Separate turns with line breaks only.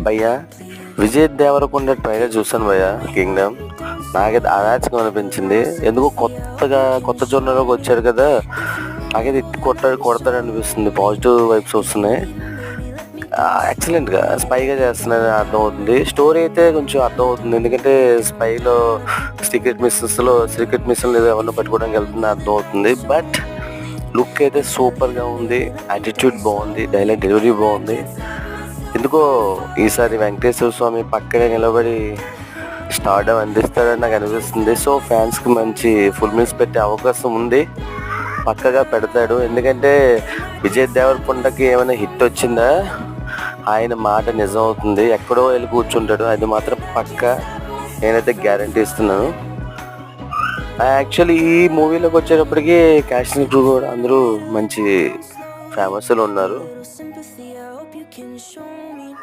భయ్యా విజయ్ దేవరకొండ ట్రైలర్ చూసాను భయ్యా కింగ్డమ్. నాకైతే అరాచకం అనిపించింది. ఎందుకో కొత్త జోనర్లోకి వచ్చాడు కదా, నాకైతే కొడతాడు అనిపిస్తుంది. పాజిటివ్ వైబ్స్ వస్తున్నాయి. ఎక్సలెంట్గా స్పైగా చేస్తున్నారని అర్థమవుతుంది. స్టోరీ అయితే కొంచెం అర్థమవుతుంది, ఎందుకంటే స్పైలో సీక్రెట్ మిషన్ లేదా ఎవరినో పట్టుకోవడానికి వెళ్తుంది అర్థమవుతుంది. బట్ లుక్ అయితే సూపర్గా ఉంది, యాటిట్యూడ్ బాగుంది, డైలాగ్ డెలివరీ బాగుంది. ఎందుకో ఈసారి వెంకటేశ్వర స్వామి పక్కనే నిలబడి స్టార్డమ్ అందిస్తాడని నాకు అనిపిస్తుంది. సో ఫ్యాన్స్కి మంచి ఫుల్ మీల్స్ పెట్టే అవకాశం ఉంది, పక్కగా పెడతాడు. ఎందుకంటే విజయ్ దేవరకొండకి ఏమైనా హిట్ వచ్చిందా ఆయన మాట నిజం అవుతుంది, ఎక్కడో వెళ్ళి కూర్చుంటాడు, అది మాత్రం పక్కా నేనైతే గ్యారంటీ ఇస్తున్నాను. యాక్చువల్లీ ఈ మూవీలోకి వచ్చేటప్పటికి క్యాస్ట్ క్రూ కూడా అందరూ మంచి ఫేమస్లో ఉన్నారు.